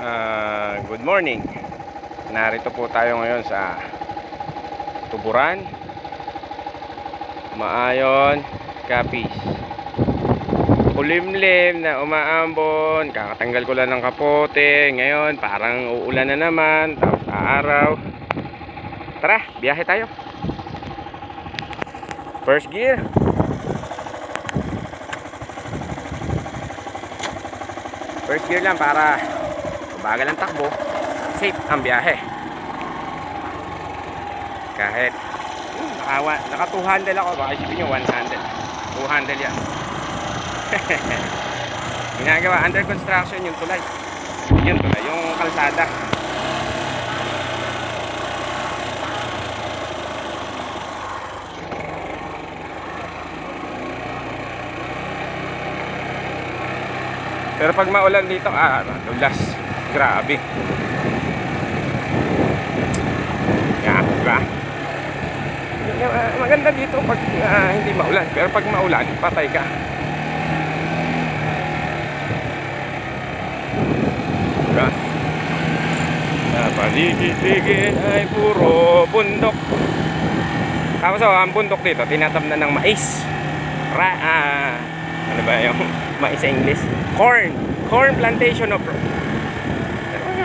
Good morning. Narito po tayo ngayon sa Tuburan, Maayon, Capiz. Kulimlim na umaambon. Kakatanggal ko lang ng kapote. Ngayon parang uulan na naman. Tapos araw. Tara, biyahe tayo. First gear. First gear lang para bagal ang takbo, safe ang biyahe. Kahit naka 200 ako, baka isipin nyo 100, 200 yan. Ginagawa, under construction yung tulay. Yung tulay, yung kalsada. Pero pag maulan dito, dulas. Grabe. Yan, diba? Maganda dito pag hindi maulan. Pero pag maulan, patay ka. Diba? Sa paligid-ligid ay puro bundok. Tapos ang bundok dito, tinatamnan ng mais. Ano ba yung mais sa English? Corn plantation of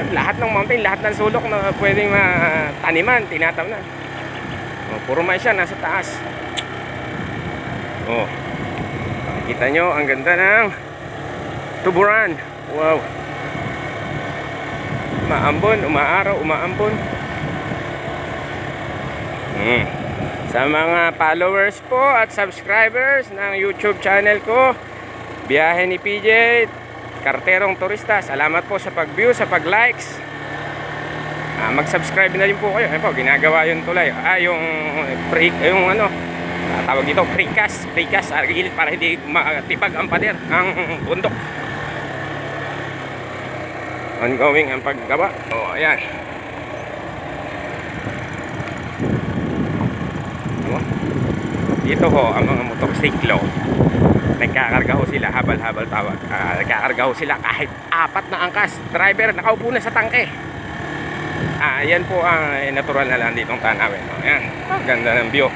lahat ng mountain, lahat ng sulok na pwedeng mataniman, tinatamnan. Puro mais yan, nasa taas. Makikita nyo, ang ganda ng Tuburan. Wow. Umaambon, umaaraw, umaambon. Sa mga followers po at subscribers ng YouTube channel ko, Biyahe ni PJ, Karterong Turista, salamat po sa pag-view, sa pag-likes. Mag-subscribe na rin po kayo. Ayun po, ginagawa yung tulay. Yung ano, tawag dito, precast gilid para hindi matipag ang pader, ang bundok. Ongoing ang paggawa. Ayan. Dito ho, ang mga motorsiklo, nagkakarga ho sila, habal-habal tawag. Nagkakarga ho sila kahit 4 na angkas. Driver, nakaupo na sa tangke. Yan po ang natural na lang ditong tanawin. Ayan, ganda ng view.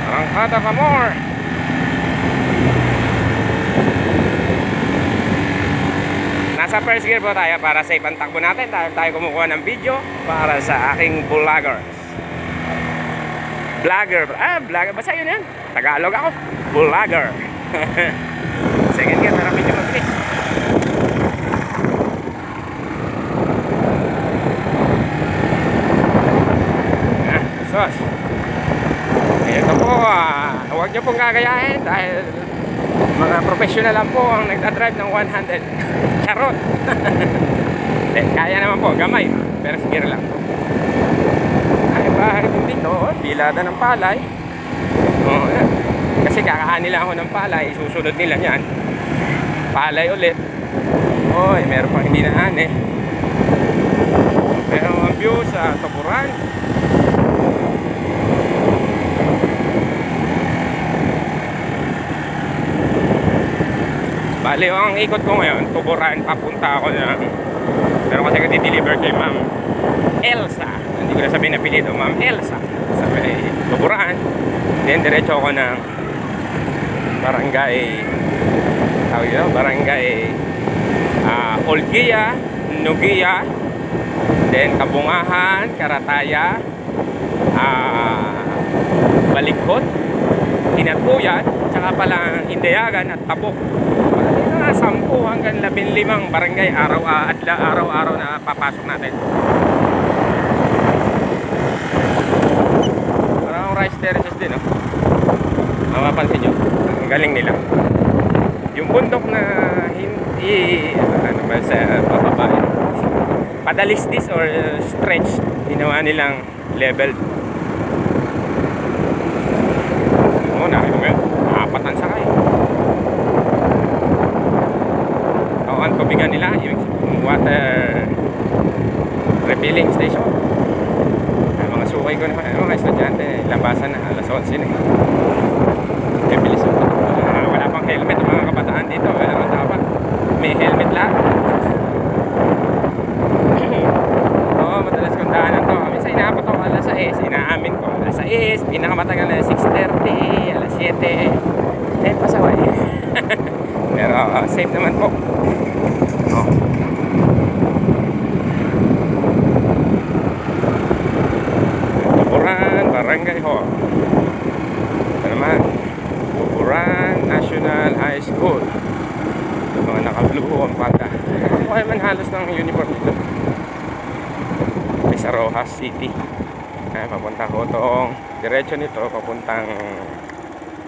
Arangkada ka more. Nasa first gear po tayo para safe ang takbo natin. Tayo kumukuha ng video para sa aking vlogger. Vlogger. Basta yun yan. Tagalog ako. Vlogger. Second gear, para medyo mabilis. Sos. Ito po, huwag nyo pong gagayahin dahil mga professional lang po ang nagdadrive ng 100. Charot. Kaya naman po, gamay. Pero gear lang. Bahay din dito, bilada ng palay. Yan. Kasi kakahan nila ako ng palay, susunod nila yan. Palay ulit. Meron pang hindi naan eh. Pero ang view sa Tuburan. Bali, ang ikot ko ngayon, Tuburan, papunta ako na. Pero kasi deliver kay Ma'am Elsa. Hindi ko na sabihin na apelyido, Ma'am Elsa. Sa Tuburan. Then diretso ako ng barangay Olgia, Nugia, then Kabungahan, Karataya, Balikot, Hinatuyan, tsaka palang Indayagan at Tabok. 10 hanggang 15 barangay araw-araw na papasok natin. Parang rice terraces din, mapapansin nyo, ang galing nila. Yung bundok na hindi sa bababa, padalistis or stretch, ginawa nilang level. Nakita mo yun, 4 ang sakay. Ang tubigan nila, yung water refilling station. Mga sukay ko naman, mga estudyante, labasan na, alas 11 na. Bilis. Wala pang helmet ang mga kabataan dito. Dapat may matagal na 6:30, alas 7. Pasaway. Pero safe naman po. Oh. Tuburan, Barangay Hall. Ito naman, Tuburan National High School. Ito mga naka-blue ang banda. Okay man halos ng uniform dito. Sa Rojas City. Papunta ko itong diretso nito papuntang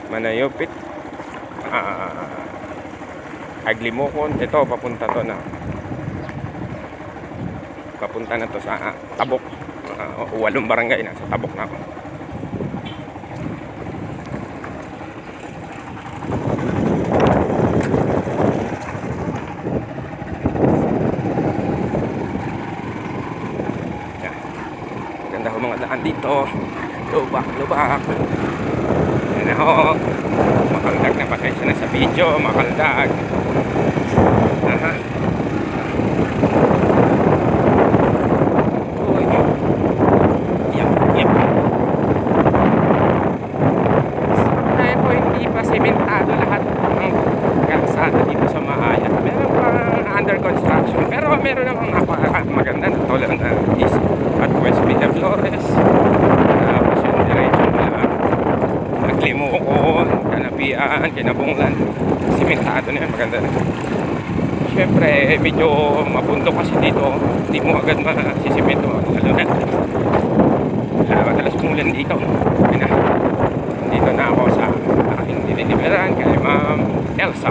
Manayupit, Aglimokon. Ito papunta to na papunta na to sa Tabok. 8 barangay na sa Tabok na ako. Ganda ko mga daan dito. Lubak. Yan ako. Makaldag na pasensya na sa video. Makaldag. Aha. Uy. Yep. Dahil po hindi pa sementado lahat ng kalsada dito sa Mahaya. Meron pa under construction. Pero meron namang maganda na tulad na East at West Villa Flores. Tapos yung diretso na Aglimokon, Kanapian, Kinabunglan. Simentado na yan, maganda na. Siyempre, medyo mapundo kasi dito. Hindi mo agad masisimento. Lalo na. Madalas umulan dito. Dito na ako sa aking nililiberan kay Ma'am Elsa.